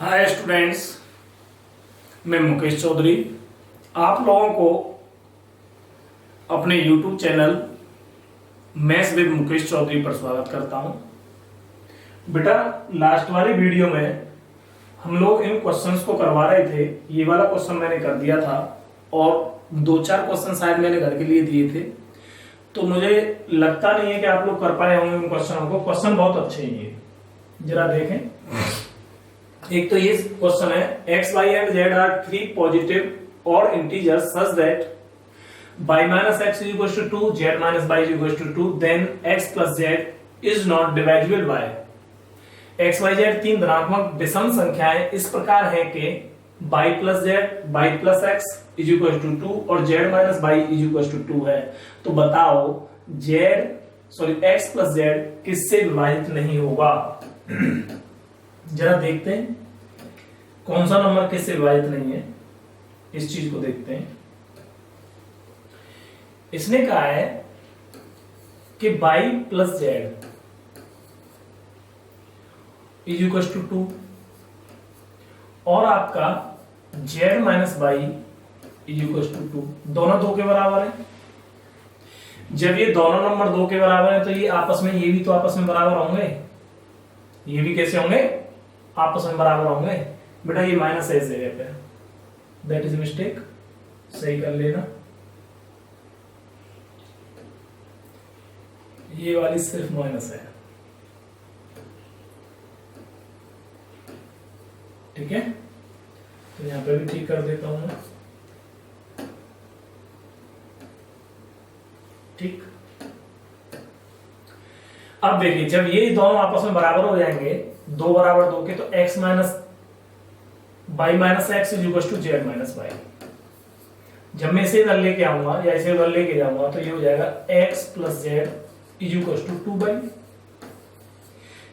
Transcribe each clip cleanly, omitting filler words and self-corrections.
Hi students, मैं मुकेश चौधरी आप लोगों को अपने YouTube channel maths with Mukesh Chaudhary पर स्वागत करता हूं। बेटा, लास्ट वाली वीडियो में हम लोग इन क्वेश्चंस को करवा रहे थे। ये वाला क्वेश्चन मैंने कर दिया था और 2-4 क्वेश्चन शायद मैंने घर के लिए दिए थे, तो मुझे लगता नहीं है कि आप लोग कर पाए होंगे इन क्वेश्चनों को। क्वेश्चन बहुत अच्छे हैं, ये जरा देखें। एक तो ये क्वेश्चन है, x, y and z are three positive or integers such that y minus x is equals to 2, z minus y is equals to 2, then x plus z is not divisible by x, y, z तीन धनात्मक विषम संख्याएं इस प्रकार हैं कि y plus z, y plus x is equals to 2 और z minus y is equals to 2 है। तो बताओ x plus z किससे विभाजित नहीं होगा? जरा देखते हैं कौन सा नंबर किससे विभाजित नहीं है, इस चीज को देखते हैं। इसने कहा है कि y plus Z is equal to 2 और आपका z minus Y is equal to 2, दोनों 2 के बराबर है। जब ये दोनों नंबर 2 के बराबर है तो ये आपस में, ये भी तो आपस में बराबर होंगे, ये भी कैसे होंगे? आपस में बराबर होंगे। बेटा ये माइनस है इस जगह पे, दैट इज मिस्टेक, सही कर लेना। ये वाली सिर्फ माइनस है, ठीक है? तो यहां पे भी ठीक कर देता हूं मैं, ठीक। अब देखिए, जब ये दोनों आपस में बराबर हो जाएंगे, 2 बराबर 2 के, तो x minus y minus X is equal to Z minus Y. जब मैं इसे इधर लेके आऊंगा या इसे इधर लेके जाऊंगा तो ये हो जाएगा x plus Z is equal to 2 by.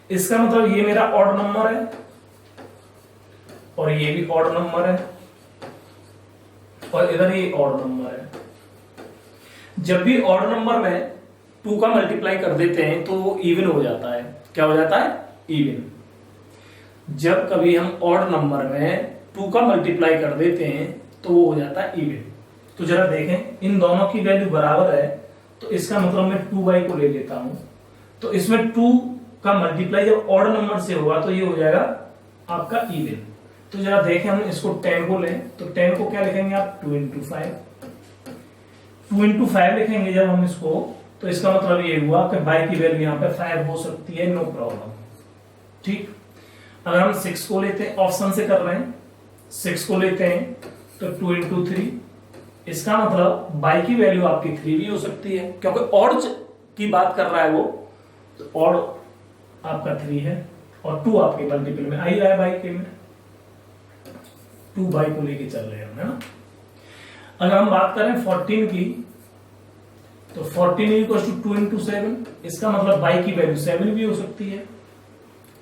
इसका मतलब ये मेरा ऑड नंबर है और ये भी ऑड नंबर है और इधर ये ऑड नंबर है। जब भी ऑड नंबर में 2 का मल्टीप्लाई कर देते हैं तो वो इवन हो जाता है। क्या हो जाता है? इवन। जब कभी हम ऑड नंबर में 2 का मल्टीप्लाई कर देते हैं तो वो हो जाता है इवन। तो जरा देखें, इन दोनों की वैल्यू बराबर है तो इसका मतलब मैं 2y को ले लेता हूं, तो इसमें 2 का मल्टीप्लाई जब ऑड नंबर से होगा तो ये हो जाएगा आपका इवन। तो जरा देखें, हम इसको 10 को लें तो 10 को क्या लिखेंगे आप? 2 इंटू 5 लिखेंगे जब हम इसको, तो इसका मतलब ये हुआ कि y की वैल्यू यहाँ पे 5 हो सकती है, नो प्रॉब्लम, ठीक। अगर हम 6 को लेते हैं, ऑप्शन से कर रहे हैं, 6 को लेते हैं तो 2 इंटू 3, इसका मतलब y की वैल्यू आपकी 3 भी हो सकती है, क्योंकि ऑड की बात कर रहा है वो, तो ऑड आपका 3 है और 2 आपके मल्टीपल में आ ही रहा है y के में, 2y को लेके चल रहे हैं, है ना। अगर हम बात करें 14 की, तो 14 इक्वल टू 2 इंटू 7, इसका मतलब y की वैल्यू 7 भी हो सकती है,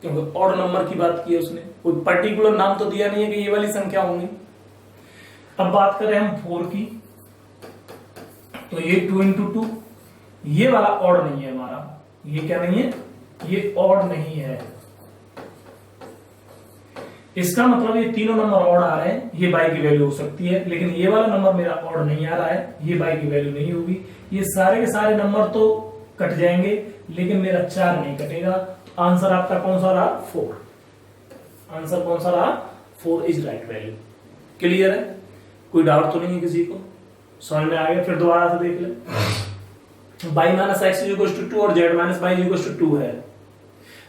क्योंकि ऑड नंबर की बात की है उसने, कोई पर्टिकुलर नाम तो दिया नहीं है कि ये वाली संख्या होंगी। अब बात करें हम 4 की, तो ये 2 इंटू 2, ये वाला ऑड नहीं है हमारा, ये क्या नहीं है? ये ऑड नहीं है। इसका मतलब ये तीनों नंबर ऑड आ रहे हैं, ये y की वैल्यू हो सकती है, लेकिन ये वाला नंबर मेरा ऑड नहीं आ रहा है, ये y की वैल्यू नहीं होगी। ये सारे के सारे नंबर तो कट जाएंगे, लेकिन मेरा 4 नहीं कटेगा। तो आंसर आपका कौन सा रहा? 4। आंसर कौन सा रहा? 4 इज राइट वैल्यू। क्लियर है? कोई डाउट तो नहीं है किसी को? समझ में आ गया? फिर दोबारा से देख ले। y minus X is equal to 2 और z minus Y is equal to 2 है,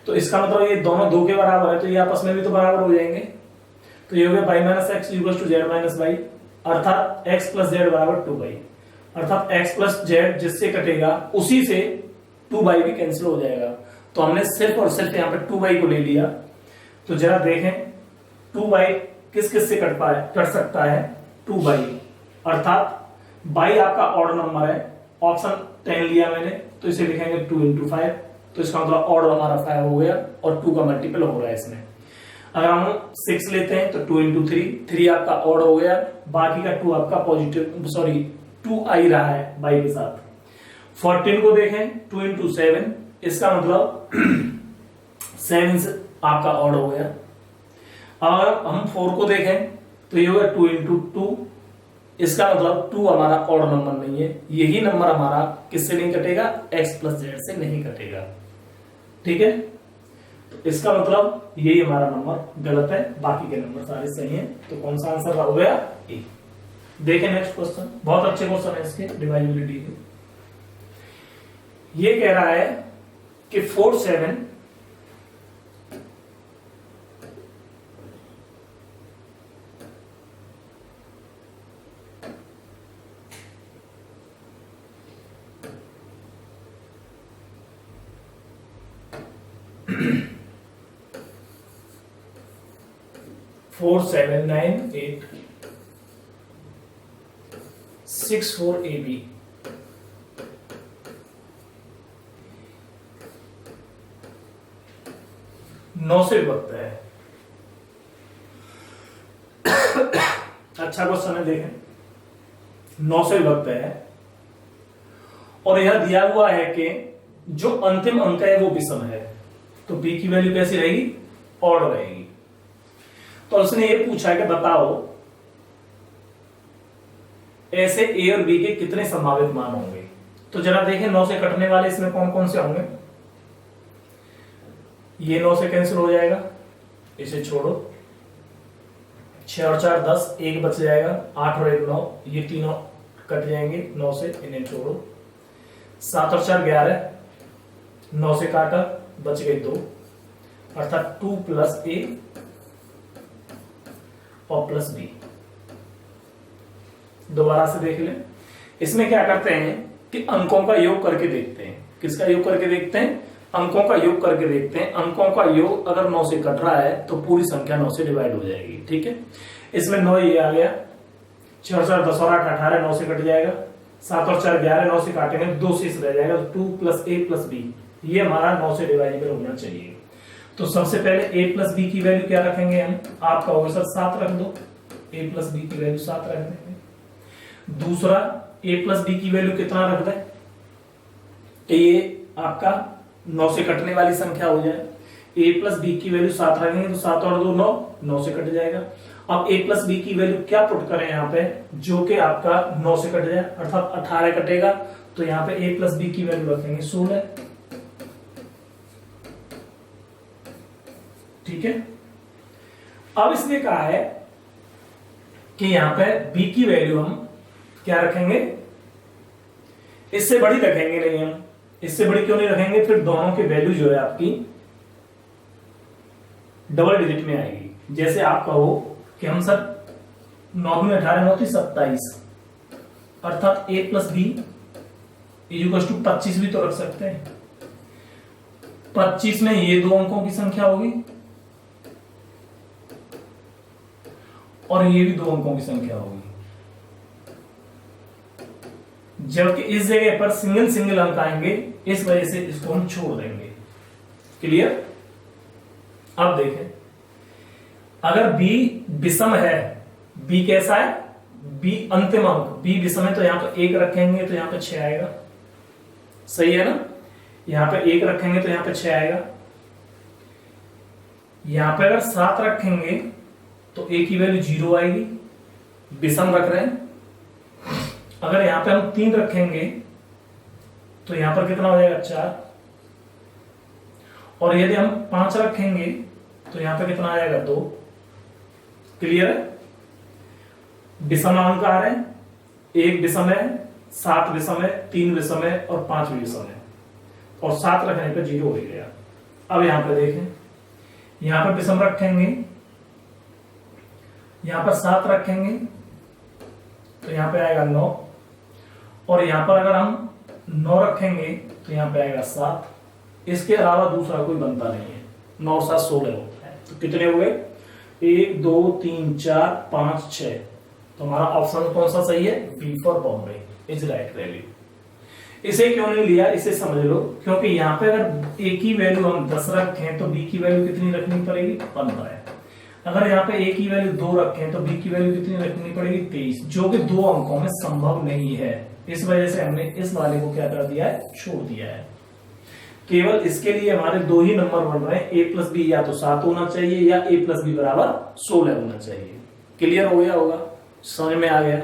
तो इसका मतलब ये दोनों 2 के बराबर है, तो ये आपस में भी तो बराबर हो जाएंगे। तो ये हो गया y minus X is equal to z minus Y, अर्थात x प्लस जेड बराबर 2y, अर्थात x प्लस जेड जिससे कटेगा उसी से 2y भी कैंसिल हो जाएगा। तो हमने सिर्फ और सिर्फ यहाँ पे 2y को ले लिया। तो जरा देखें, 2y किस किस से कट सकता है? 2y, अर्थात y आपका ऑड नंबर है, ऑप्शन 10 लिया मैंने, तो इसे लिखेंगे 2 इंटू 5, तो इसका मतलब ऑड हमारा 5 हो गया और 2 का मल्टीपल हो रहा है इसमें। अगर हम 6 लेते हैं तो 2 इंटू 3 आपका ऑड हो गया, बाकी का 2 आपका पॉजिटिव, सॉरी 2 आ ही रहा है y के साथ। 14 को देखें, 2 इंटू 7, इसका मतलब 7 आपका ऑड हो गया। अगर हम 4 को देखें तो ये होगा 2 इंटू 2, इसका मतलब 2 हमारा ऑड नंबर नहीं है, यही नंबर हमारा किससे नहीं कटेगा, x प्लस जेड से नहीं कटेगा। ठीक है, तो इसका मतलब यही हमारा नंबर गलत है, बाकी के नंबर सारे सही हैं। तो कौन सा आंसर हो गया, ए। देखें नेक्स्ट क्वेश्चन, बहुत अच्छे क्वेश्चन है इसके डिवाइजिबिलिटी के। ये कह रहा है कि 4 7 4 7 9 8 6 4 AB 9 से विभक्त है। अच्छा क्वेश्चन है, देखें 9 से विभक्त है और यह दिया हुआ है कि जो अंतिम अंक है वो विषम है, तो b की वैल्यू कैसी रहेगी, ऑड रहेगी। तो उसने ये पूछा है कि बताओ ऐसे a और b के कितने संभावित मान होंगे। तो जरा देखें 9 से कटने वाले इसमें कौन कौन से होंगे। ये 9 से कैंसिल हो जाएगा, इसे छोड़ो, 6 और 4 10, 1 बच जाएगा, 8 और 1 9, ये तीनों कट जाएंगे 9 से, इन्हें छोड़ो। 7 और 4 11, 9 से काटा, बच गए 2, अर्थात 2 प्लस a और प्लस b। दोबारा से देख लें, इसमें क्या करते हैं कि अंकों का योग करके देखते हैं। किसका योग करके देखते हैं, अंकों का योग करके देखते हैं। अंकों का योग अगर 9 से कट रहा है तो पूरी संख्या 9 से डिवाइड हो जाएगी। ठीक है, इसमें 9 ये आ गया, 6 और 4 10 और 8 18, 9 से कट जाएगा। 7 और 4 11, 9 से काटेंगे 2 शेष रह जाएगा, 2 प्लस a प्लस b, ये हमारा 9 से डिवाइडेबल होना चाहिए। तो सबसे पहले a प्लस b की वैल्यू क्या रखेंगे हम, आपका होगा सर 7 रख दो, a प्लस b की वैल्यू 7 रख देंगे। दूसरा a प्लस b की वैल्यू कितना रख दें कि ये आपका 9 से कटने वाली संख्या हो जाए। a प्लस b की वैल्यू 7 रखेंगे तो 7 और 2 9, 9 से कट जाएगा। अब a प्लस b की वैल्यू क्या पुट करें यहाँ पे, जो कि आपका 9 से कट जाए, अर्थात 18 कटेगा, तो यहाँ पे a प्लस b की वैल्यू रखेंगे 16। ठीक है, अब इसने कहा है कि यहां पे b की वैल्यू हम क्या रखेंगे, इससे बड़ी रखेंगे नहीं हम। इससे बड़ी क्यों नहीं रखेंगे, फिर दोनों की वैल्यू जो है आपकी डबल डिजिट में आएगी। जैसे आप कहो कि हम सर 9 में 18 9 27, अर्थात a plus b equal to 25 भी तो रख सकते हैं। 25 में ये दो अंकों की संख्या होगी और ये भी 2 अंकों की संख्या होगी, जबकि इस जगह पर सिंगल सिंगल अंक आएंगे, इस वजह से इसको हम छोड़ देंगे। क्लियर। अब देखें, अगर b विषम है, b कैसा है, b अंतिम अंक, b विषम है, तो यहां पर 1 रखेंगे तो यहां पर 6 आएगा। सही है ना, यहां पर 1 रखेंगे तो यहां पर 6 आएगा। यहां पर अगर 7 रखेंगे तो a की वैल्यू 0 आएगी, विषम रख रहे हैं। अगर यहां पे हम 3 रखेंगे तो यहां पर कितना हो जाएगा 4, और यदि हम 5 रखेंगे तो यहां पे कितना आ जाएगा 2। क्लियर है, विषम अंक आ रहे हैं, 1 विषम है, 7 विषम है, 3 विषम है और 5 भी विषम है, और 7 रखने पे 0 हो गया। अब यहां पे देखें, यहां पर विषम रखेंगे, यहां पर 7 रखेंगे तो यहां पे आएगा 9, और यहां पर अगर हम 9 रखेंगे तो यहां पे आएगा 7। इसके अलावा दूसरा कोई बनता नहीं है। 9 और 7 16 होता है, तो कितने हो गए, 1 2 3 4 5 6। तो हमारा ऑप्शन कौन सा सही है, B for Bombay is right value. इसे क्यों नहीं लिया, इसे समझ लो, क्योंकि यहाँ पे अगर a की वैल्यू हम 10 रखें तो b की वैल्यू कितनी रखनी पड़ेगी, 15 है। अगर यहाँ पे a की वैल्यू 2 रखें तो b की वैल्यू कितनी रखनी पड़ेगी, 23, जो कि 2 अंकों में संभव नहीं है। इस वजह से हमने इस वाले को क्या कर दिया है, छोड़ दिया है। केवल इसके लिए हमारे दो ही नंबर बन रहे हैं, a प्लस बी या तो 7 होना चाहिए या a प्लस बी बराबर 16 होना चाहिए। क्लियर हो गया होगा, समझ में आ गया?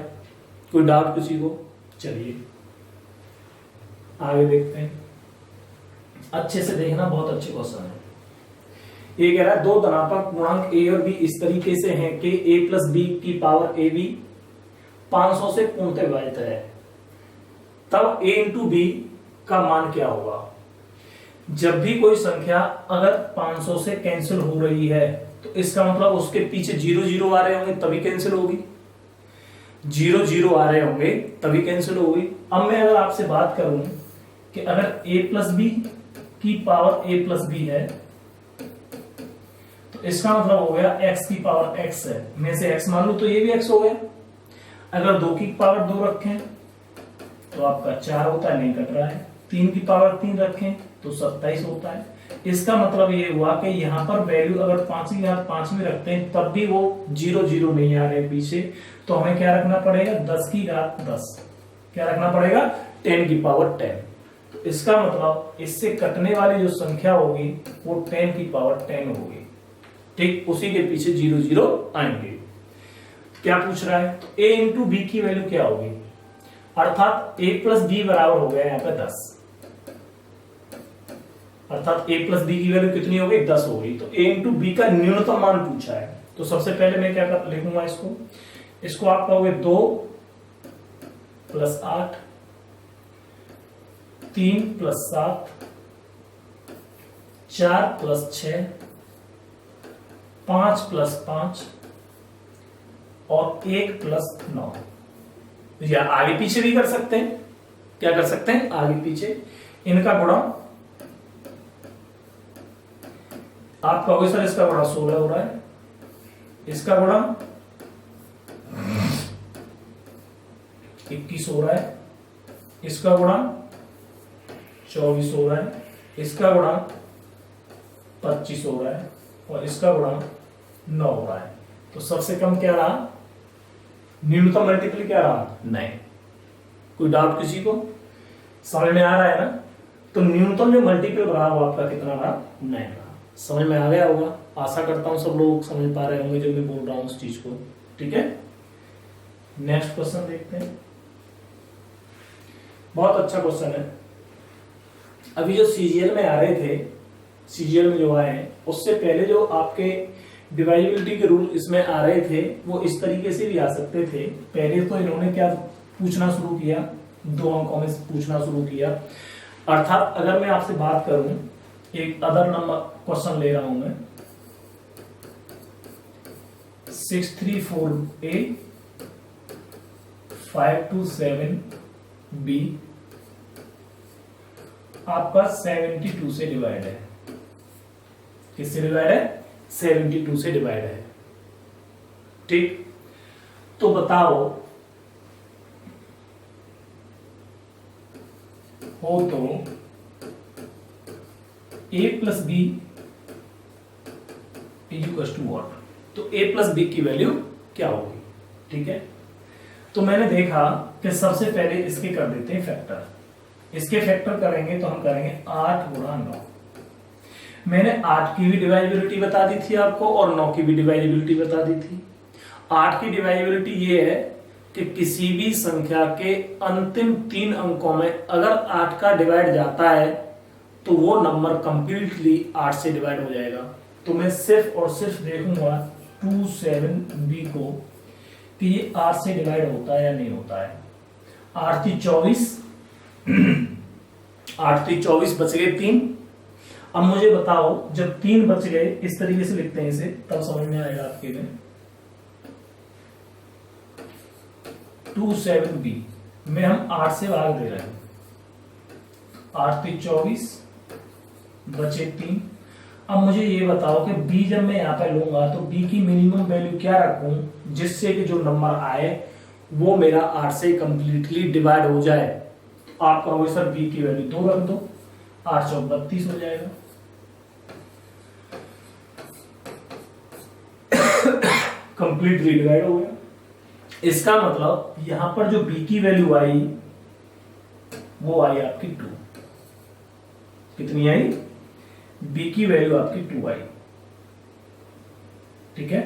कोई डाउट किसी को? चलिए आगे देखते हैं, अच्छे से देखना, बहुत अच्छे क्वेश्चन है। ये कह रहा है दो धनात्मक गुणांक a और b इस तरीके से हैं कि a प्लस बी की पावर ab 500 से पूर्णतः विभाजित है, तब a इंटू बी का मान क्या होगा? जब भी कोई संख्या अगर 500 से कैंसिल हो रही है तो इसका मतलब उसके पीछे 0 0 आ रहे होंगे तभी कैंसिल होगी, 0 0 आ रहे होंगे तभी कैंसिल होगी। अब मैं अगर आपसे बात करूं कि अगर a प्लस बी की पावर a प्लस बी है तो इसका मतलब हो गया x की पावर x है, मैं से x मान लू तो ये भी x हो गया। अगर 2 की पावर 2 रखें तो आपका 4 होता है, नहीं कट रहा है। 3 की पावर 3 रखें तो 27 होता है। इसका मतलब ये हुआ कि यहाँ पर वैल्यू अगर 5 की घात 5 में रखते हैं तब भी वो 0 0 नहीं आ रहे पीछे, तो हमें क्या रखना पड़ेगा? 10 की घात 10। क्या रखना पड़ेगा? 10 की पावर 10। तो इसका मतलब इससे कटने वाली जो संख्या होगी वो 10 की पावर 10 होगी। ठीक, उसी के पीछे 0 0 आएंगे। क्या पूछ रहा है? तो a इंटू बी की वैल्यू क्या होगी? अर्थात a प्लस बी बराबर हो गया यहाँ पे 10, अर्थात a प्लस बी की वैल्यू कितनी होगी? 10 होगी। तो a इंटू बी का न्यूनतम मान पूछा है, तो सबसे पहले मैं क्या लिखूंगा इसको आप कहोगे 2 प्लस 8, 3 प्लस 7, 4 प्लस 6, 5 प्लस 5 और 1 प्लस 9। या आगे पीछे भी कर सकते हैं। क्या कर सकते हैं? आगे पीछे। इनका गुणा आप कहोगे सर इसका गुणा 16 हो रहा है, इसका गुणा 21 हो रहा है, इसका गुणा 24 हो रहा है, इसका गुणा 25 हो रहा है और इसका गुणा 9 हो रहा है। तो सबसे कम क्या रहा? न्यूनतम मल्टीपल क्या रहा? 9। कोई डाउट किसी को? समझ में आ रहा है ना? तो न्यूनतम जो मल्टीपल रहा वो आपका कितना रहा? 9 रहा। समझ में आ गया होगा, आशा करता हूं सब लोग समझ पा रहे होंगे जब मैं बोल रहा हूं उस चीज को। ठीक है, नेक्स्ट क्वेश्चन देखते हैं। बहुत अच्छा क्वेश्चन है। अभी जो सीजीएल में आ रहे थे, सीजीएल में जो आए उससे पहले जो आपके डिवाइजिबिलिटी के रूल इसमें आ रहे थे वो इस तरीके से भी आ सकते थे। पहले तो इन्होंने क्या पूछना शुरू किया? 2 अंकों में पूछना शुरू किया। अर्थात अगर मैं आपसे बात करूं, एक अदर नंबर क्वेश्चन ले रहा हूं मैं, 634A 527B आपका 72 से डिवाइड है। किससे डिवाइड है? 72 से डिवाइड है। ठीक, तो बताओ हो तो a plus B equals to what? तो a प्लस बी की वैल्यू क्या होगी? ठीक है, तो मैंने देखा कि सबसे पहले इसके कर देते हैं फैक्टर। इसके फैक्टर करेंगे तो हम करेंगे 8 गुणा 9। मैंने 8 की भी डिवाइजिबिलिटी बता दी थी आपको और 9 की भी डिवाइजिबिलिटी बता दी थी। 8 की डिवाइजिबिलिटी ये है कि किसी भी संख्या के अंतिम 3 अंकों में अगर 8 का डिवाइड जाता है तो वो नंबर कंप्लीटली 8 से डिवाइड हो जाएगा। तो मैं सिर्फ और सिर्फ देखूंगा 27B को कि ये 8 से डिवाइड होता है या नहीं होता है। 8 3 24, 8 3 24 बच गए 3। अब मुझे बताओ जब 3 बच गए, इस तरीके से लिखते हैं इसे, तब समझ में आएगा आपके लिए। 27B में हम 8 से भाग दे रहे हैं। 8 3 24 बचे 3। अब मुझे ये बताओ कि B जब मैं यहाँ पे लूंगा तो B की मिनिमम वैल्यू क्या रखूं जिससे कि जो नंबर आए वो मेरा 8 से कंप्लीटली डिवाइड हो जाए। तो आप कहोगे सर B की वैल्यू 2 रख दो, 8 चौक 32 हो जाएगा। कंप्लीटली डिवाइड हो गया। इसका मतलब यहां पर जो B की वैल्यू आई वो आई आपकी 2। कितनी आई, बी की वैल्यू आपकी 2 आई। ठीक है,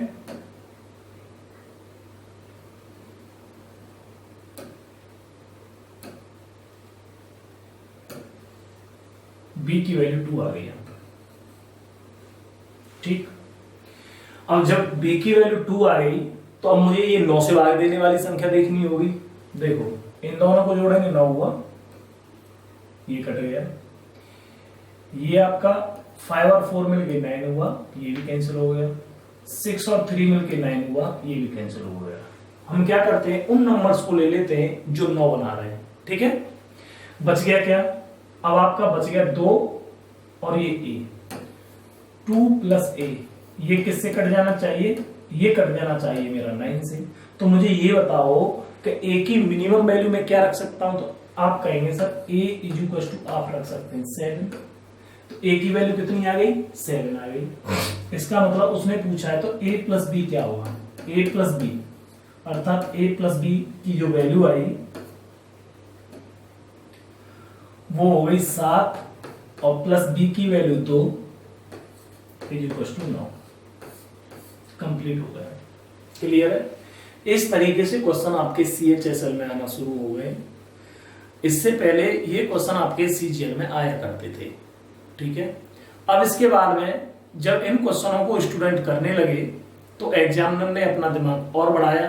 बी की वैल्यू 2 आ गई यहां पर। ठीक, अब जब b की वैल्यू 2 आ गई तो अब मुझे ये 9 से भाग देने वाली संख्या देखनी होगी। देखो इन दोनों को जोड़ेंगे 9 हुआ, ये कट गया, ये आपका 5 और 4 मिलके 9 हुआ, ये भी कैंसिल हो गया, 6 और 3 मिलके 9 हुआ, ये भी कैंसिल हो गया। हम क्या करते हैं, उन नंबर्स को ले लेते हैं जो 9 बना रहे हैं। ठीक है, बच गया क्या, अब आपका बच गया 2 और ये a, 2 प्लस a, ये किससे कट जाना चाहिए, ये कट जाना चाहिए मेरा 9 से। तो मुझे ये बताओ कि a की मिनिमम वैल्यू में क्या रख सकता हूं, तो आप कहेंगे sir a is equal to आप रख सकते हैं 7। तो a की वैल्यू कितनी आ गई, 7 आ गई। इसका मतलब उसने पूछा है तो a प्लस बी क्या होगा, a प्लस बी, अर्थात a प्लस बी की जो वैल्यू आई वो हो गई 7 और प्लस बी की value 2 is equal to 9। Complete हो गया। क्लियर है, इस तरीके से क्वेश्चन आपके CHSL में आना शुरू हो गए। इससे पहले ये क्वेश्चन आपके CGL में आया करते थे। ठीक है, अब इसके बाद में जब इन क्वेश्चनों को स्टूडेंट करने लगे तो एग्जामिनर ने अपना दिमाग और बढ़ाया।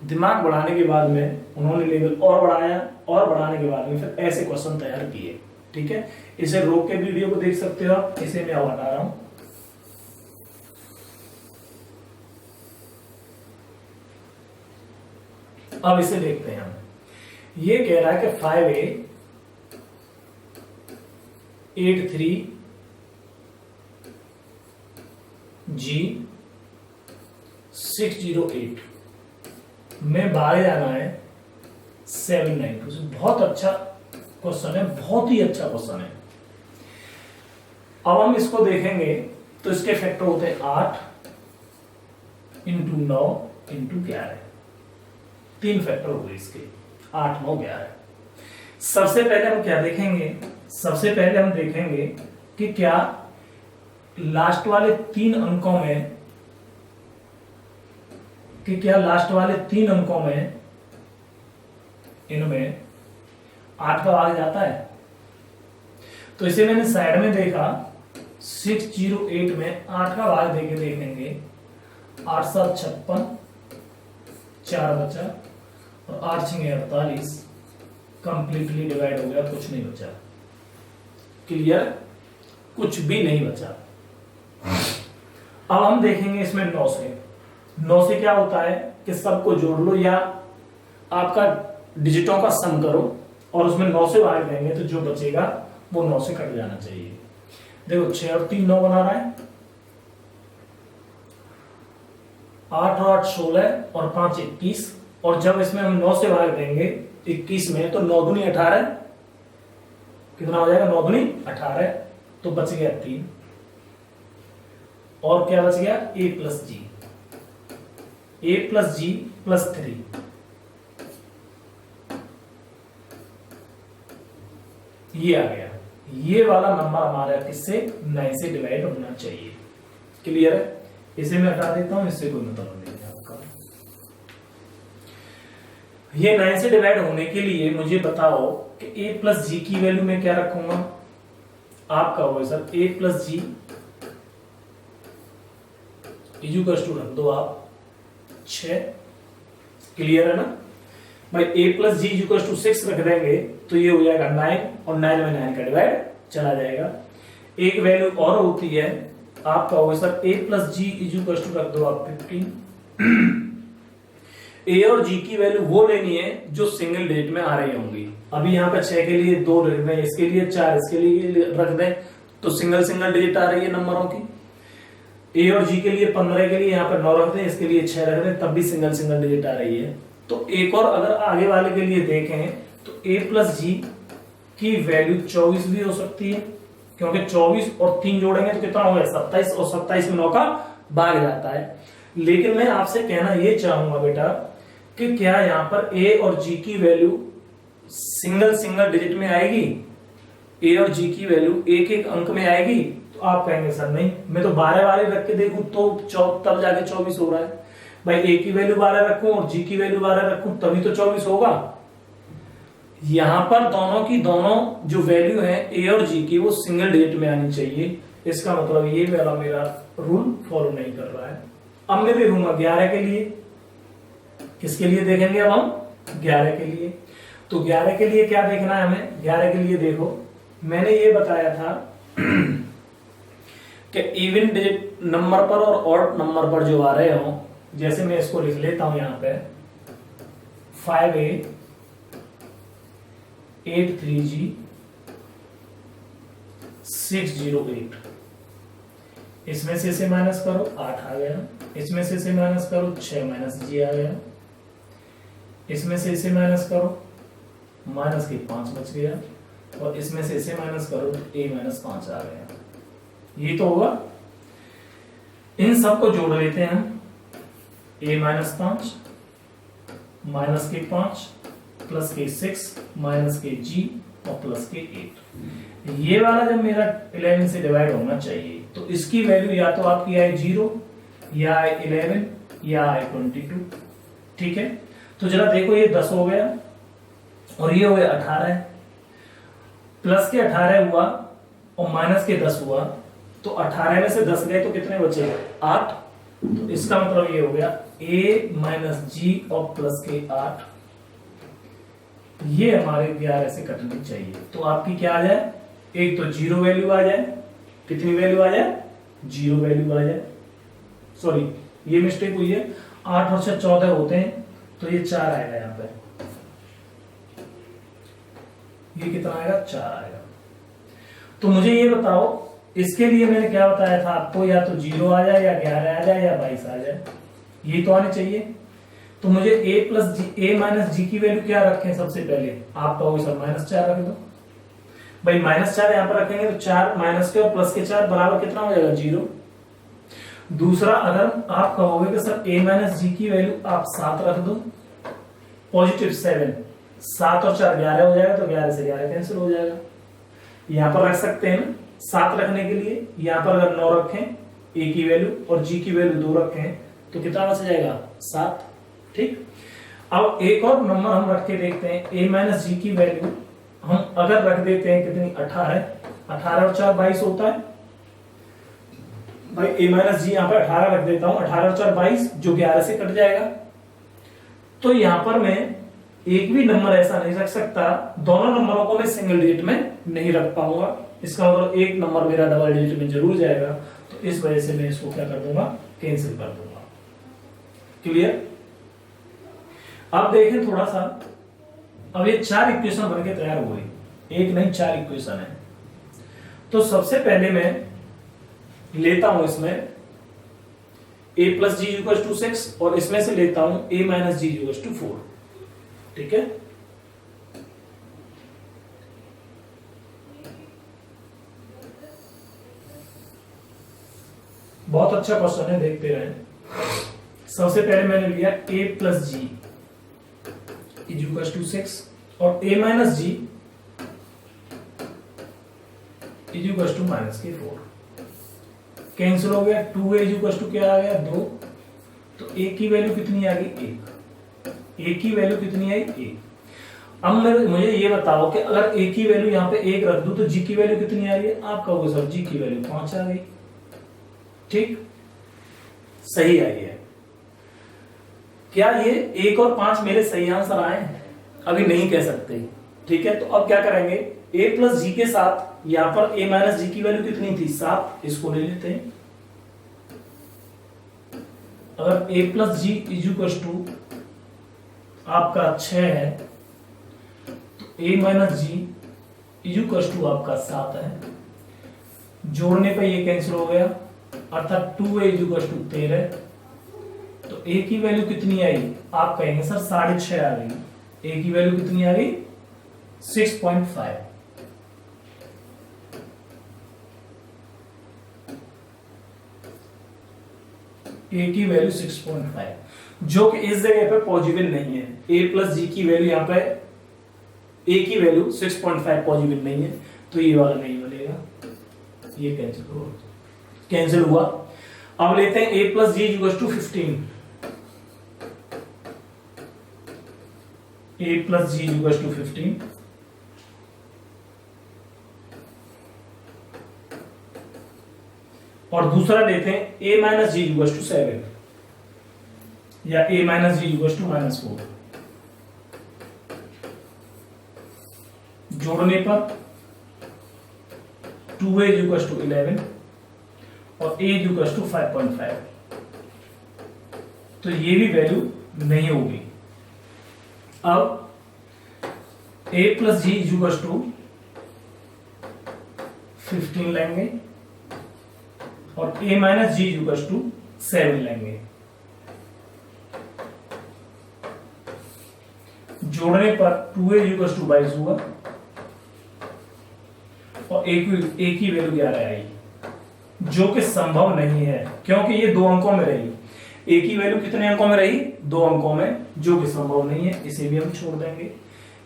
दिमाग बढ़ाने के बाद में उन्होंने लेवल और बढ़ाया, और बढ़ाने के बाद में फिर ऐसे क्वेश्चन तैयार किए। ठीक है, इसे रोक के वीडियो को देख सकते हो आप, इसे मैं हटा रहा हूं। अब इसे देखते हैं हम। ये कह रहा है कि 5A 83 G 608 में बाहर जाना है 792। बहुत अच्छा क्वेश्चन है, बहुत ही अच्छा क्वेश्चन है। अब हम इसको देखेंगे तो इसके फैक्टर होते हैं 8 इंटू 9 इंटू 11, 3 फैक्टर हो गए इसके, 8 9 11। सबसे पहले हम क्या देखेंगे, सबसे पहले हम देखेंगे कि क्या लास्ट वाले 3 अंकों में, कि क्या लास्ट वाले 3 अंकों में इनमें 8 का भाग जाता है। तो इसे मैंने साइड में देखा, 608 में 8 का भाग देके देखेंगे, 8 7 56, 4 बचा और 8 6 48, कंप्लीटली डिवाइड हो गया, कुछ नहीं बचा। क्लियर, कुछ भी नहीं बचा। अब हम देखेंगे इसमें 9 से। 9 से क्या होता है कि सबको जोड़ लो या आपका डिजिटों का सम करो और उसमें 9 से भाग देंगे तो जो बचेगा वो 9 से कट जाना चाहिए। देखो 6 और 3 9 बना रहा है, 8 और 8 16 और 5 21, और जब इसमें हम 9 से भाग देंगे 21 में तो 9 दूनी 18, कितना हो जाएगा 9 दूनी 18, तो बच गया 3, और क्या बच गया a plus G, a plus G plus 3। ये आ गया, ये वाला नंबर हमारा किससे 9 से डिवाइड होना चाहिए। क्लियर है, इसे मैं हटा देता हूं, इससे कोई मतलब नहीं है आपका। ये 9 से डिवाइड होने के लिए मुझे बताओ कि a प्लस जी की वैल्यू में क्या रखूंगा। आप कहोगे sir a plus G equal to रख दो आप 6। क्लियर है ना भाई, a plus G equal to 6 रख देंगे तो ये हो जाएगा 9, और 9 में 9 का डिवाइड चला जाएगा। एक वैल्यू और होती है, आप कहोगे sir a plus G equal to रख दो आप 15। a और g की वैल्यू वो लेनी है जो सिंगल डिजिट में आ रही होंगी। अभी यहाँ पे 6 के लिए 2 रख दें, इसके लिए 4, इसके लिए रख दें, तो सिंगल सिंगल डिजिट आ रही है नंबरों की। a और g के लिए 15 के लिए यहाँ पर 9 रख दें, इसके लिए 6 रख दें, तब भी सिंगल सिंगल डिजिट आ रही है। तो एक और अगर आगे वाले के लिए देखें तो a प्लस जी की वैल्यू 24 भी हो सकती है, क्योंकि 24 और 3 जोड़ेंगे तो कितना हो गया 27, और 27 में 9 का भाग जाता है। लेकिन मैं आपसे कहना ये चाहूंगा बेटा कि क्या यहाँ पर a और g की वैल्यू सिंगल सिंगल डिजिट में आएगी। ए और जी की वैल्यू एक एक अंक में आएगी, तो आप कहेंगे सर नहीं, मैं तो 12 वाले रख के देखूं तो तब जाके 24 हो रहा है। भाई ए की वैल्यू 12 रखूं और जी की वैल्यू 12 रखूं तभी तो 24 होगा। यहां पर दोनों की दोनों जो वैल्यू है ए और जी की वो सिंगल डिजिट में आनी चाहिए। इसका मतलब ये वाला मेरा रूल फॉलो नहीं कर रहा है। अब मैं देखूंगा 11 के लिए, किसके लिए देखेंगे अब हम 11 के लिए। तो 11 के लिए क्या देखना है हमें, 11 के लिए देखो मैंने ये बताया था कि इवन डिजिट नंबर पर और ऑड नंबर पर जो आ रहे हो, जैसे मैं इसको लिख लेता हूं यहां पे 5A 83G 608, इसमें से इसे माइनस करो 8 आ गया, इसमें से इसे माइनस करो 6 माइनस जी आ गया, इसमें से इसे माइनस करो माइनस के 5 बच गया, और इसमें से इसे माइनस करो तो a माइनस 5 आ गया। ये तो होगा। इन सब को जोड़ लेते हैं हम, a माइनस 5 माइनस के 5 प्लस के 6 माइनस के g और प्लस के 8। ये वाला जब मेरा 11 से डिवाइड होना चाहिए तो इसकी वैल्यू या तो आपकी आए 0 या आए 11 या आए 22। ठीक है, तो जरा देखो ये 10 हो गया और ये हो गया 18, प्लस के 18 हुआ और माइनस के 10 हुआ, तो 18 में से 10 गए तो कितने बचे 8। तो इसका मतलब ये हो गया a माइनस जी और प्लस के 8, ये हमारे 11 से कटनी चाहिए। तो आपकी क्या आ जाए, एक तो 0 वैल्यू आ जाए, कितनी वैल्यू आ जाए 0 वैल्यू आ जाए, सॉरी ये मिस्टेक हुई है, 8 और 6 14 होते हैं तो ये 4 आएगा यहां पे, ये कितना आएगा 4 आएगा। तो मुझे ये बताओ इसके लिए मैंने क्या बताया था आपको, या तो 0 आ जाए या 11 आ जाए या 22 आ जाए, ये तो आने चाहिए। तो मुझे a plus G A minus G की वैल्यू क्या रखें, सबसे पहले आप कहोगे सर -4 रख दो। भाई -4 यहां पर रखेंगे तो 4 माइनस के और प्लस के 4 बराबर कितना हो जाएगा 0। दूसरा अगर आप कहोगे कि सर a माइनस जी की वैल्यू आप 7 रख दो, पॉजिटिव 7, 7 और 4 11 हो जाएगा, तो 11 से 11 कैंसिल हो जाएगा। यहां पर रख सकते हैं ना 7 रखने के लिए, यहां पर अगर 9 रखें a की वैल्यू और g की वैल्यू 2 रखें तो कितना बच जाएगा 7। ठीक, अब एक और नंबर हम रख के देखते हैं, a माइनस जी की वैल्यू हम अगर रख देते हैं कितनी 18 और 4 22 होता है। भाई a माइनस जी यहाँ पे 18 रख देता हूं, 18 और 4 22 जो 11 से कट जाएगा। तो यहां पर मैं एक भी नंबर ऐसा नहीं रख सकता, दोनों नंबरों को मैं सिंगल डिजिट में नहीं रख पाऊंगा, इसका मतलब एक नंबर मेरा डबल डिजिट में जरूर जाएगा। तो इस वजह से मैं इसको क्या कर दूंगा, कैंसिल कर दूंगा। क्लियर। अब देखें थोड़ा सा, अब ये 4 इक्वेशन बनके तैयार हो गई, एक नहीं 4 इक्वेशन है। तो सबसे पहले मैं लेता हूं इसमें a plus G equal to 6 और इसमें से लेता हूं a minus G equal to 4। ठीक है, बहुत अच्छा क्वेश्चन है, देखते रहें। सबसे पहले मैंने लिया a plus G equal to 6 और a minus G equal to minus के 4, कैंसिल हो गया। 2a इक्वल टू क्या आ गया 2, तो a की वैल्यू कितनी आ गई 1, a की वैल्यू कितनी आई 1। अब मुझे ये बताओ कि अगर a की वैल्यू यहाँ पे 1 रख दूं तो g की वैल्यू कितनी आ रही है, आप कहोगे सर g की वैल्यू 5 आ गई। ठीक, सही आई है। क्या ये 1 और 5 मेरे सही आंसर आए हैं, अभी नहीं कह सकते। ठीक है, तो अब क्या करेंगे, a प्लस जी के साथ यहां पर a माइनस जी की वैल्यू कितनी थी 7, इसको ले लेते हैं। अगर a plus G equal to आपका 6 है तो a minus G equal to आपका 7 है, जोड़ने पे ये कैंसिल हो गया, अर्थात 2a इक्वल टू 13। तो a की वैल्यू कितनी आई, आप कहेंगे सर 6.5 आ गई। a की वैल्यू कितनी आ गई 6.5। a की वैल्यू 6.5, जो कि इस जगह पे पॉजिटिव नहीं है। a प्लस जी की वैल्यू यहाँ पे a की वैल्यू 6.5 पॉजिटिव नहीं है, तो ये वाला नहीं बनेगा, ये कैंसिल हुआ। अब लेते हैं a plus G equal to 15, a plus G equal to 15, और दूसरा लेते हैं a minus G equal to 7 या a minus G equal to -4। जोड़ने पर 2a इक्वल टू 11 और a इक्वल टू 5.5, तो ये भी वैल्यू नहीं होगी। अब a plus G equal to 15 लेंगे और a minus G equal to 7 लेंगे। जोड़ने पर 2a इक्वल टू 22 हुआ और a की वैल्यू 11 आई, जो कि संभव नहीं है क्योंकि ये 2 अंकों में रही। a की वैल्यू कितने अंकों में रही? 2 अंकों में, जो कि संभव नहीं है, इसे भी हम छोड़ देंगे।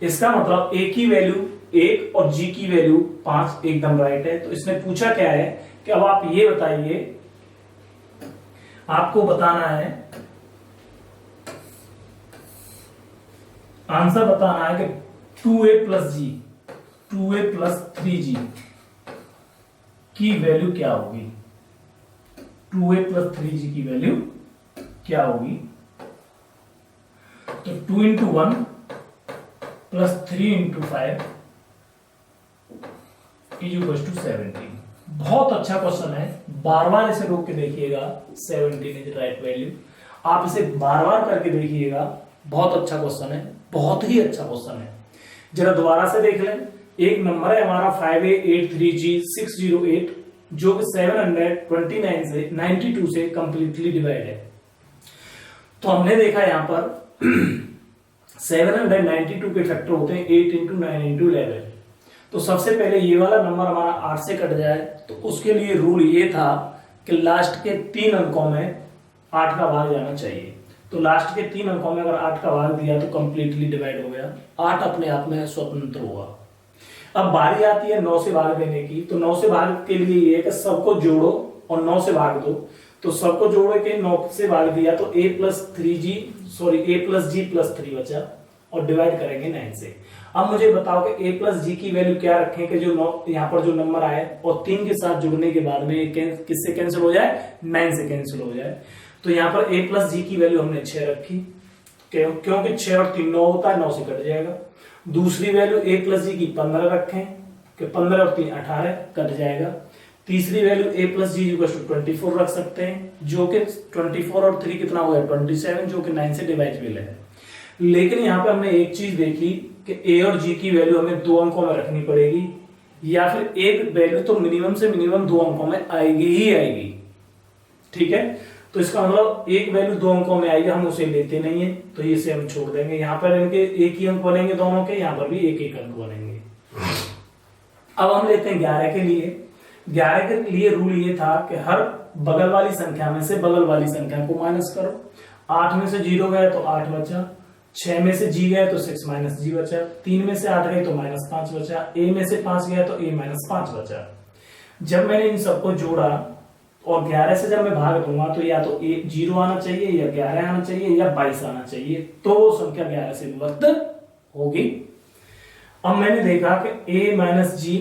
इसका मतलब a की वैल्यू 1 और g की वैल्यू 5 एकदम राइट है। तो इसने पूछा क्या है कि अब आप ये बताइए, आपको बताना है, आंसर बताना है कि 2a प्लस जी, 2a प्लस 3g की वैल्यू क्या होगी। 2a प्लस 3g की वैल्यू क्या होगी? तो 2 into 1 plus 3 into 5 is equal to 17। बहुत अच्छा क्वेश्चन है, बार बार इसे रोक के देखिएगा। 17 इज राइट वैल्यू। आप इसे बार बार करके देखिएगा, बहुत अच्छा क्वेश्चन है, बहुत ही अच्छा क्वेश्चन है। जरा दोबारा से देख लें। एक नंबर है हमारा 5883G608, जो कि 729 से 92 से कंप्लीटली डिवाइड है। तो हमने देखा यहां पर 792 के फैक्टर होते हैं 8 इंटू 9 इंटू 11। तो सबसे पहले ये वाला नंबर हमारा 8 से कट जाए, तो उसके लिए रूल ये था कि लास्ट के 3 अंकों में 8 का भाग जाना चाहिए। तो लास्ट के 3 अंकों में अगर 8 का भाग दिया तो कंप्लीटली डिवाइड हो गया, 8 अपने आप में स्वतंत्र हुआ। अब बारी आती है 9 से भाग देने की। तो 9 से भाग के लिए ये है कि सबको जोड़ो और 9 से भाग दो। तो सबको जोड़ के 9 से भाग दिया तो a प्लस जी प्लस 3 बचा और डिवाइड करेंगे 9 से। अब मुझे बताओ कि a प्लस जी की वैल्यू क्या रखें कि जो यहाँ पर जो नंबर आए और 3 के साथ जुड़ने के बाद में किससे कैंसिल हो जाए? 9 से कैंसिल हो जाए। तो यहाँ पर a प्लस जी की वैल्यू हमने 6 रखी, क्योंकि 6 और 3 9 होता है, 9 से कट जाएगा। दूसरी वैल्यू a प्लस जी की 15 रखें कि 15 और 3 18 कट जाएगा। तीसरी value a plus G equal to 24 रख सकते हैं, जो कि 24 और 3 कितना हो गया? 27, जो कि 9 से डिवाइजेबल है। लेकिन यहाँ पे हमने एक चीज देखी कि a और g की वैल्यू हमें 2 अंकों में रखनी पड़ेगी, या फिर एक वैल्यू तो मिनिमम से मिनिमम 2 अंकों में आएगी ही आएगी। ठीक है, तो इसका मतलब एक वैल्यू 2 अंकों में आएगी, हम उसे लेते नहीं है, तो इसे हम छोड़ देंगे। यहाँ पर इनके एक ही अंक बनेंगे दोनों के, यहाँ पर भी एक एक अंक बनेंगे। अब हम लेते हैं 11 के लिए। 11 के लिए रूल ये था कि हर बगल वाली संख्या में से बगल वाली संख्या को माइनस करो। 8 में से 0 गए तो 8 बचा, 6 में से g गए तो 6 माइनस g बचा, 3 में से 8 गए तो -5 बचा, a में से 5 गया तो a माइनस 5 बचा। जब मैंने इन सबको जोड़ा और 11 से जब मैं भाग दूंगा तो या तो 0 आना चाहिए, या 11 आना चाहिए, या 22 आना चाहिए, तो वो संख्या 11 से विभक्त होगी। अब मैंने देखा कि a माइनस जी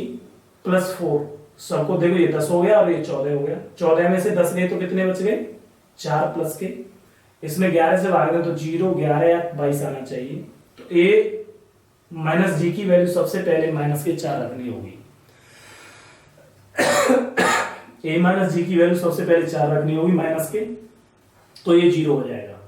प्लस 4, सबको देखो ये 10 हो गया और ये 14 हो गया। 14 में से 10 गए तो कितने बच गए? 4 प्लस के। इसमें 11 से भाग दे तो 0, 11 या 22 आना चाहिए। तो a माइनस जी की वैल्यू सबसे पहले माइनस के 4 रखनी होगी। a माइनस जी की वैल्यू सबसे पहले 4 रखनी होगी माइनस के, तो ये 0 हो जाएगा।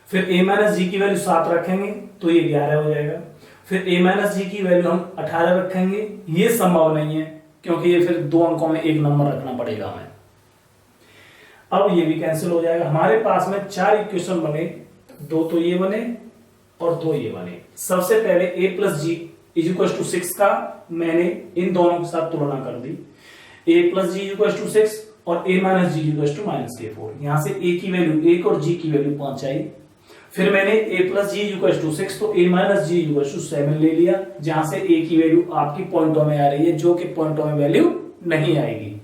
फिर a माइनस जी की वैल्यू 7 रखेंगे तो ये 11 हो जाएगा। फिर a माइनस जी की वैल्यू हम 18 रखेंगे, ये संभव नहीं है क्योंकि ये फिर 2 अंकों में एक नंबर रखना पड़ेगा हमें। अब ये भी कैंसिल हो जाएगा। हमारे पास में 4 इक्वेशन बने, 2 तो ये बने और 2 ये बने। सबसे पहले a plus G is equal to 6 का मैंने इन दोनों के साथ तुलना कर दी। a plus G equal to 6 और a minus G equal to -k4। यहां से a की वैल्यू 1 और g की वैल्यू 5 आई। फिर मैंने a plus G equal to 6, तो a minus G equal to 7 ले लिया, जहां से a की वैल्यू आपकी पॉइंटों में आ रही है, जो कि पॉइंटों में वैल्यू नहीं आएगी।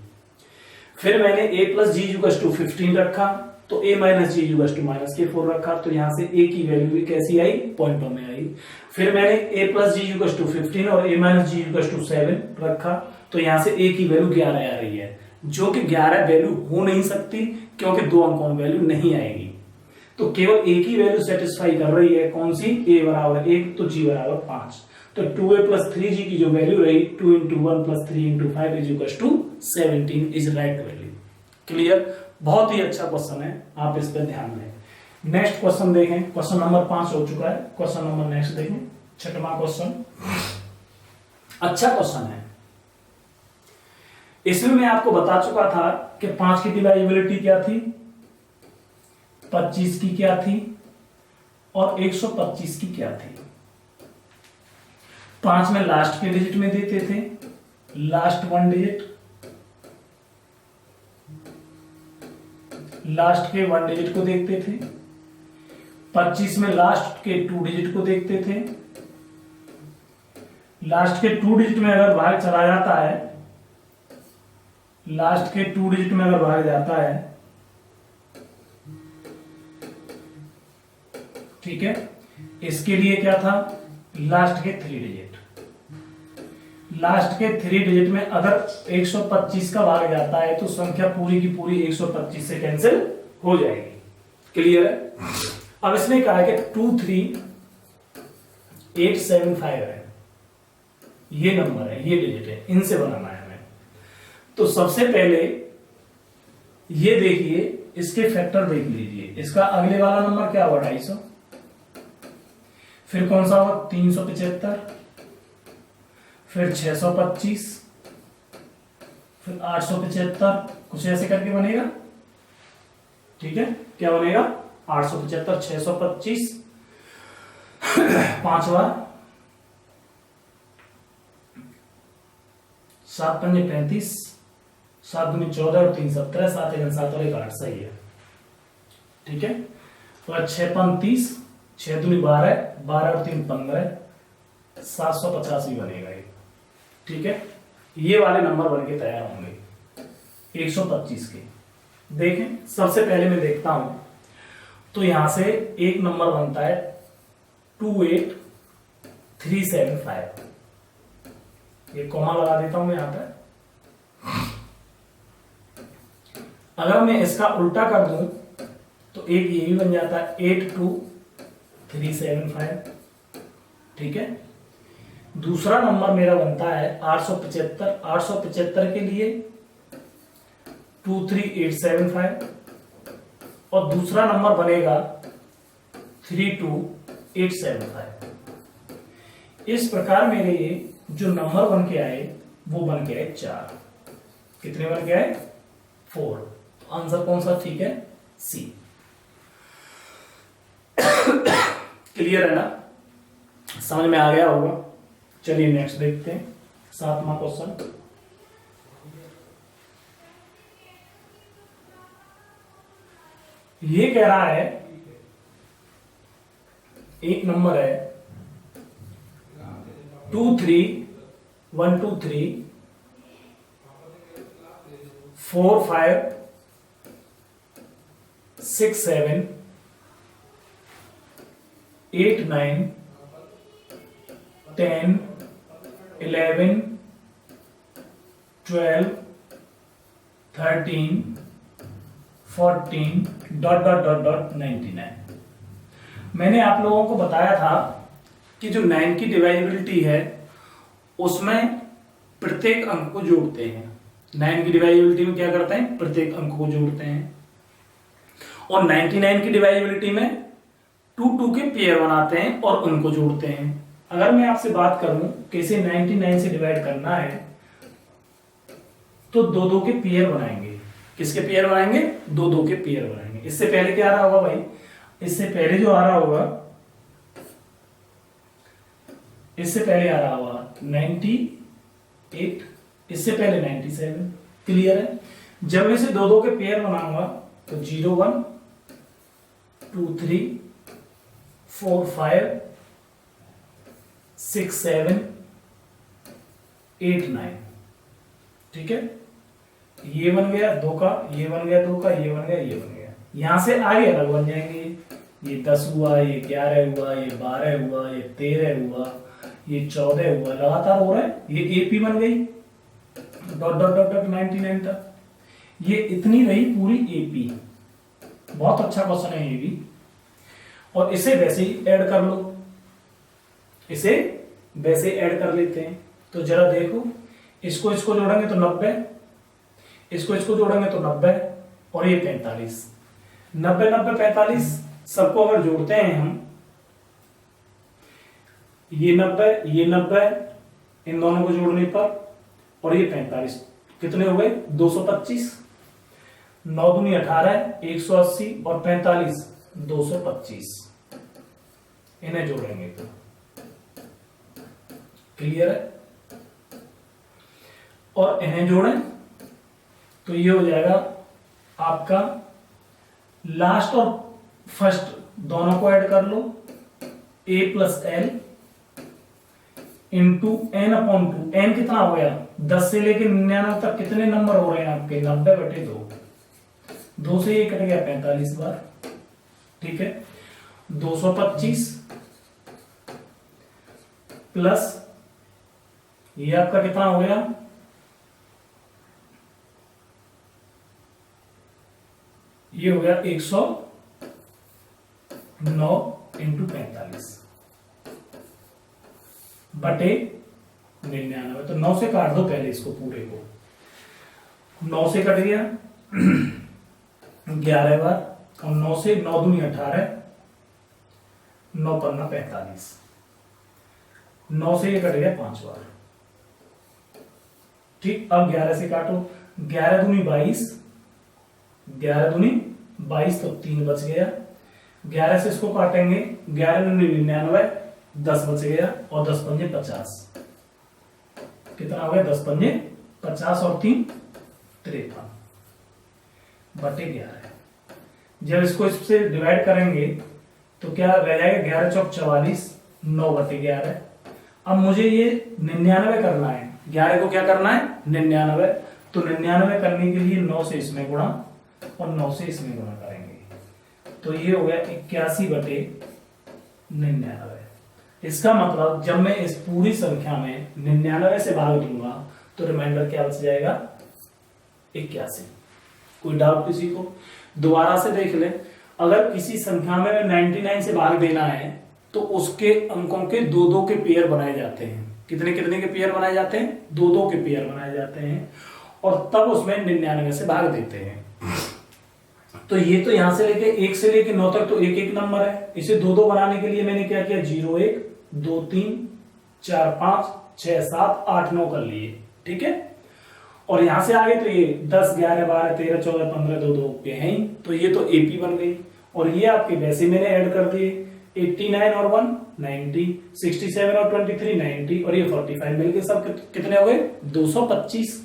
फिर मैंने a plus G equal to 15 रखा, तो a minus G equal to minus के 4 रखा, तो यहां से a की वैल्यू भी कैसी आई, पॉइंटों में आई। फिर मैंने a plus G equal to 15 और a minus G equal to 7 रखा, तो यहां से a की वैल्यू 11 आ रही है, जो कि 11 वैल्यू हो नहीं सकती, क्योंकि दो अंकों में वैल्यू नहीं आएगी। तो केवल a की वैल्यू सेटिस्फाई कर रही है, कौन सी, a बराबर 1 तो g बराबर 5। तो 2a प्लस 3g की जो वैल्यू रही 2 into 1 plus 3 into 5 is equal to 17 is right value. Clear, बहुत ही अच्छा क्वेश्चन है, आप इस पर ध्यान दें। नेक्स्ट क्वेश्चन देखें, क्वेश्चन नंबर 5 हो चुका है, क्वेश्चन नंबर नेक्स्ट देखें, 6वां क्वेश्चन। अच्छा क्वेश्चन है, इसमें मैं आपको बता चुका था कि 5 की डिवाइजिबिलिटी क्या थी, 25 की क्या थी और 125 की क्या थी। 5 में लास्ट के डिजिट में देते थे, लास्ट 1 डिजिट, लास्ट के 1 डिजिट को देखते थे। 25 में लास्ट के 2 डिजिट को देखते थे। लास्ट के 2 डिजिट में अगर भाग चला जाता है, लास्ट के 2 डिजिट में अगर भाग जाता है, ठीक है, इसके लिए क्या था, लास्ट के 3 डिजिट। लास्ट के 3 डिजिट में अगर 125 का भाग जाता है तो संख्या पूरी की पूरी 125 से कैंसिल हो जाएगी। क्लियर है। अब इसने कहा है कि 23875 है, ये नंबर है, ये डिजिट है, इनसे बनाना है हमें। तो सबसे पहले ये देखिए, इसके फैक्टर देख लीजिए। इसका अगले वाला नंबर क्या हुआ, 250। फिर कौन सा हुआ, 375, फिर 625, फिर 875, कुछ ऐसे करके बनेगा। ठीक है, क्या बनेगा, 875, 625, 5 बार, 7 पंजे 35, 7 दूनी 14 और 3 17, 7 1 7 और 1 8, सही है। ठीक है, तो 6 5 30, 6 दूनी 12, 12 और 3 15, 750 भी बनेगा ये। ठीक है, ये वाले नंबर बनके तैयार होंगे 125 के। देखें, सबसे पहले मैं देखता हूं, तो यहां से एक नंबर बनता है 28375। ये कॉमा लगा देता हूं मैं यहां पर। अगर मैं इसका उल्टा कर दूं तो एक ये भी बन जाता है 82375। ठीक है, दूसरा नंबर मेरा बनता है 875। 875 के लिए 23875 और दूसरा नंबर बनेगा 32875। इस प्रकार मेरे ये जो नंबर बन के आए वो बन के आए 4। कितने बन के आए, 4। तो आंसर कौन सा ठीक है, सी। क्लियर है ना, समझ में आ गया होगा। चलिए नेक्स्ट देखते हैं, 7वां क्वेश्चन। ये कह रहा है, एक नंबर है 23123 4 5 6 7 8 9 10 11 12 13 14 डॉट डॉट डॉट डॉट 99। मैंने आप लोगों को बताया था कि जो 9 की डिवाइजिबिलिटी है उसमें प्रत्येक अंक को जोड़ते हैं। 9 की डिवाइजिबिलिटी में क्या करते हैं, प्रत्येक अंक को जोड़ते हैं। और 99 की डिवाइजिबिलिटी में 2 के पेयर बनाते हैं और उनको जोड़ते हैं। अगर मैं आपसे बात करूं कैसे 99 से डिवाइड करना है, तो 2 के पेयर बनाएंगे। किसके पेयर बनाएंगे, 2 के पेयर बनाएंगे। इससे पहले क्या आ रहा होगा भाई, इससे पहले जो आ रहा होगा, इससे पहले आ रहा होगा 98, इससे पहले 97। क्लियर है। जब इसे 2 के पेयर बनाऊंगा तो 0 1 2 3 4 5 6 7 8 9। ठीक है, ये बन गया 2 का, ये बन गया 2 का, ये बन गया, ये बन गया। यहां से आगे अलग बन जाएंगे, ये 10 हुआ, ये 11 हुआ, ये 12 हुआ, ये 13 हुआ, ये 14 हुआ, लगातार हो रहा है। ये एपी बन गई डॉट डॉट डॉट डॉट 99 तक। ये इतनी रही पूरी एपी। बहुत अच्छा क्वेश्चन है ये भी। और इसे वैसे ही ऐड कर लो, इसे वैसे ऐड कर लेते हैं। तो जरा देखो, इसको इसको जोड़ेंगे तो 90, इसको इसको जोड़ेंगे तो 90, और ये 45। 90 90 45 सबको अगर जोड़ते हैं हम, ये 90 ये 90 इन दोनों को जोड़ने पर, और ये 45 कितने हो गए 225। 9 दूनी 18 180 और 45 225। इन्हें जोड़ेंगे तो क्लियर है। और इन्हें जोड़ें तो ये हो जाएगा आपका लास्ट और फर्स्ट दोनों को ऐड कर लो, a plus L into N upon 2। N कितना हो गया 10 से लेके 99 तक कितने नंबर हो रहे हैं आपके 90/2। 2 से ये कट गया 45 बार। ठीक है, 225 प्लस ये आपका कितना हो गया, ये हो गया 109 इंटू 45 बटे 99। तो 9 से काट दो पहले इसको पूरे को। 9 से कट गया 11 बार, और 9 से 9 दूनी 18, 9 पन्ना 45। 9 से ये कट गया 5 बार। ठीक, अब 11 से काटो, 11 दूनी 22, 11 दूनी 22 तो 3 बच गया। 11 से इसको काटेंगे, 11 दूनी 99, 10 बच गया, और 10 पंजे 50। कितना हो गया 10 पंजे 50 और 3 53 बटे 11। जब इसको इससे डिवाइड करेंगे तो क्या रह जाएगा 11 चौक 44, 9 बटे 11। अब मुझे ये 99 करना है, 11 को क्या करना है 99। तो 99 करने के लिए 9 से इसमें गुणा और 9 से इसमें गुणा करेंगे, तो ये हो गया 81 बटे 99। इसका मतलब जब मैं इस पूरी संख्या में 99 से भाग दूंगा तो रिमाइंडर क्या बच जाएगा 81। कोई डाउट किसी को? दोबारा से देख ले, अगर किसी संख्या में 99 से भाग देना है तो उसके अंकों के 2-2 के पेयर बनाए जाते हैं। कितने कितने के पेयर बनाए जाते हैं 2-2 के पेयर बनाए जाते हैं, और तब उसमें 99 से भाग देते हैं। तो ये तो यहां से लेके 1 से लेके 9 तक तो एक एक नंबर है। इसे 2-2 बनाने के लिए मैंने क्या किया 0 1 2 3 4 5 6 7 8 9 कर लिए। ठीक है, और यहां से आगे तो ये 10 11 12 13 14 15 2 पे हैं ही, तो ये तो एपी बन गई। और ये आपके वैसे मैंने ऐड कर दिए, 89 और 1 90, 67 और 23 90, और ये 45 मिलके सब कितने हो गए 225।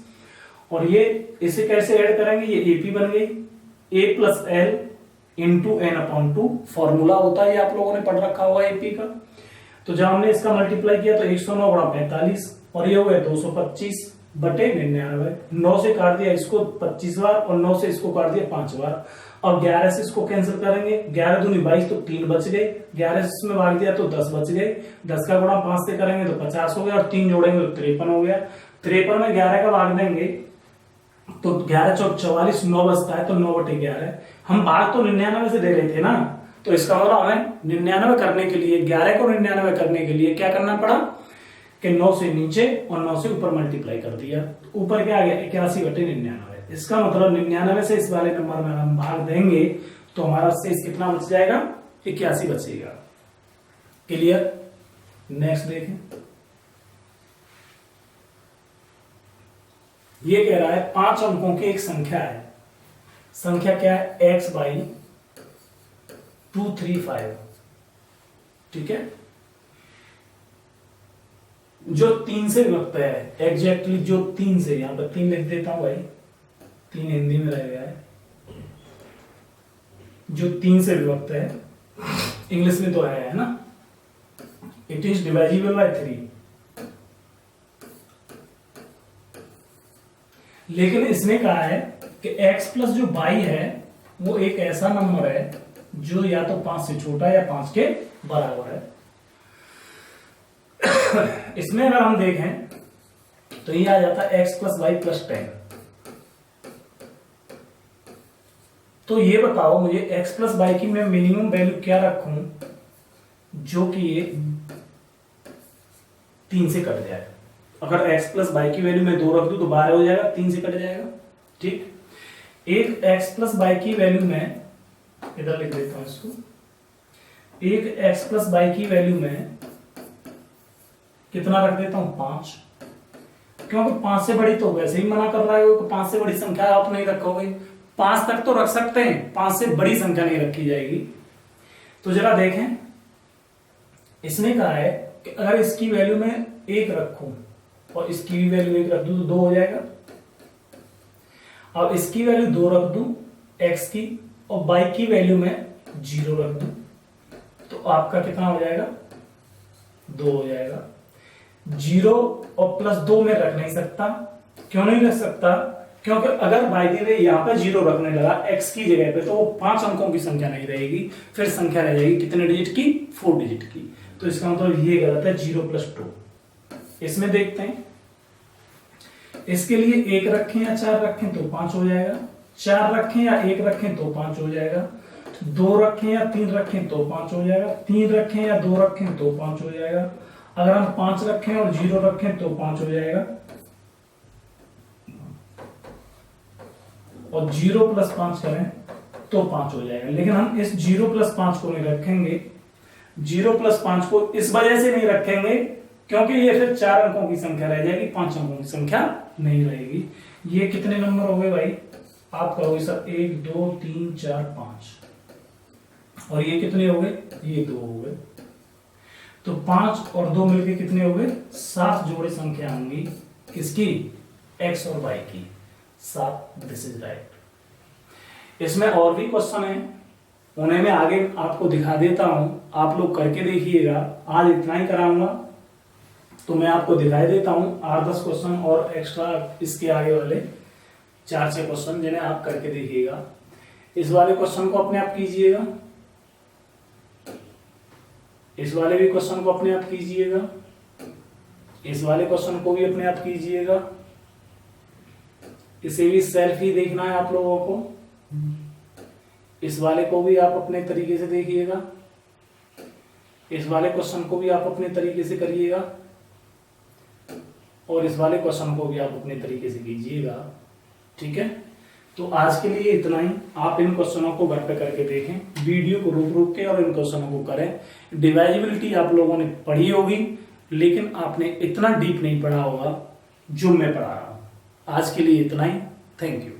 और ये इसे कैसे ऐड करेंगे, ये एपी बन गई, a plus L into N upon 2 formula होता है, ये आप लोगों ने पढ़ रखा हुआ एपी का। तो जब हमने इसका मल्टीप्लाई किया तो 109 गुणा 45, और ये हो गया 225 बटे 99। 9 से काट दिया इसको 25 बार, और 9 से इसको काट दिया 5 बार। अब 11 से इसको कैंसिल करेंगे, 11 दूनी 22 तो 3 बच गए, 11 से इसमें भाग दिया तो 10 बच गए, 10 का गुणा 5 से करेंगे तो 50 हो गया, और 3 जोड़ेंगे तो 53 हो गया। 53 में 11 का भाग देंगे तो 11 चौक 44, 9 बचता है, तो 9 बटे 11। हम भाग तो 99 से दे रहे थे ना, तो इसका मतलब हमें 99 करने के लिए, 11 को 99 करने के लिए क्या करना पड़ा कि 9 से नीचे और 9 से ऊपर मल्टीप्लाई कर दिया, ऊपर क्या आ गया 81 बटे 99। इसका मतलब 99 से इस वाले नंबर में हम भाग देंगे तो हमारा शेष कितना बच जाएगा 81 बचेगा। क्लियर? नेक्स्ट देखें, ये कह रहा है 5 अंकों की एक संख्या है। संख्या क्या है x/235। ठीक है, जो 3 से विभक्त है, एग्जैक्टली जो 3 से, यहां पर 3 लिख देता हूं भाई, 3 हिंदी में रह गया है, जो 3 से विभक्त है इंग्लिश में तो है ना, इट इज डिवाइजिबल बाय 3। लेकिन इसने कहा है कि x प्लस जो y है वो एक ऐसा नंबर है जो या तो 5 से छोटा या 5 के बराबर है। इसमें अगर हम देखें तो ये आ जाता है x प्लस वाई प्लस 10। तो ये बताओ मुझे x प्लस वाई की मैं मिनिमम वैल्यू क्या रखूं जो कि ये 3 से कट जाए। अगर x प्लस वाई की वैल्यू मैं 2 रख दूं तो 12 हो जाएगा, 3 से कट जाएगा। ठीक, एक x प्लस वाई की वैल्यू में इधर लिख देता हूं इसको, एक x प्लस वाई की वैल्यू में कितना रख देता हूं 5, क्योंकि 5 से बड़ी तो वैसे ही मना कर रहा है कि 5 से बड़ी संख्या आप नहीं रखोगे। 5 तक तो रख सकते हैं, 5 से बड़ी संख्या नहीं रखी जाएगी। तो जरा देखें, इसने कहा है कि अगर इसकी वैल्यू में 1 रखूं और इसकी भी वैल्यू 1 रख दूं तो 2 हो जाएगा। अब इसकी वैल्यू 2 रख दूं x की और y की वैल्यू में 0 रख दूं तो आपका कितना हो जाएगा, 2 हो जाएगा। 0 और प्लस 2 में रख नहीं सकता। क्यों नहीं रख सकता? क्योंकि अगर बाय द वे यहां पे 0 रखने लगा x की जगह पे तो वो 5 अंकों की संख्या नहीं रहेगी, फिर संख्या रह जाएगी कितने डिजिट की, 4 डिजिट की। तो इसका मतलब ये गलत है, 0 प्लस 2। इसमें देखते हैं, इसके लिए 1 रखें या 4 रखें तो 5 हो जाएगा, 4 रखें या 1 रखें तो 5 हो जाएगा, 2 रखें या 3 रखें तो 5 हो जाएगा, 3 रखें या 2 रखें तो 5 हो जाएगा। अगर हम 5 रखें और 0 रखें तो 5 हो जाएगा, और 0 प्लस 5 करें तो 5 हो जाएगा। लेकिन हम इस 0 प्लस 5 को नहीं रखेंगे। 0 प्लस 5 को इस वजह से नहीं रखेंगे क्योंकि ये फिर 4 अंकों की संख्या रह जाएगी, 5 अंकों की संख्या नहीं रहेगी। ये कितने नंबर हो गए भाई? आप कहोगे सर 1 2 3 4 5, और ये कितने हो गए? ये 2 हो गए। तो 5 और 2 मिलके कितने हो गए? 7 जोड़े संख्या होंगी किसकी? x और y की। 7। This is right. इसमें और भी क्वेश्चन है, उन्हें मैं आगे आपको दिखा देता हूं, आप लोग करके देखिएगा। आज इतना ही कराऊंगा तो मैं आपको दिखाई देता हूं 8-10 क्वेश्चन और एक्स्ट्रा इसके आगे वाले 4-6 क्वेश्चन जिन्हें आप करके देखिएगा। इस वाले क्वेश्चन को अपने आप कीजिएगा, इस वाले भी क्वेश्चन को अपने आप कीजिएगा, इस वाले क्वेश्चन को भी अपने आप कीजिएगा। इसे भी सेल्फ ही देखना है आप लोगों को। इस वाले को भी आप अपने तरीके से देखिएगा, इस वाले क्वेश्चन को भी आप अपने तरीके से करिएगा, और इस वाले क्वेश्चन को भी आप अपने तरीके से कीजिएगा। ठीक है, तो आज के लिए इतना ही। आप इन क्वेश्चनों को घर पे करके देखें, वीडियो को रुक रुक के और इन क्वेश्चनों को करें। डिवाइजिबिलिटी आप लोगों ने पढ़ी होगी, लेकिन आपने इतना डीप नहीं पढ़ा होगा जो मैं पढ़ा रहा हूं। आज के लिए इतना ही। Thank you.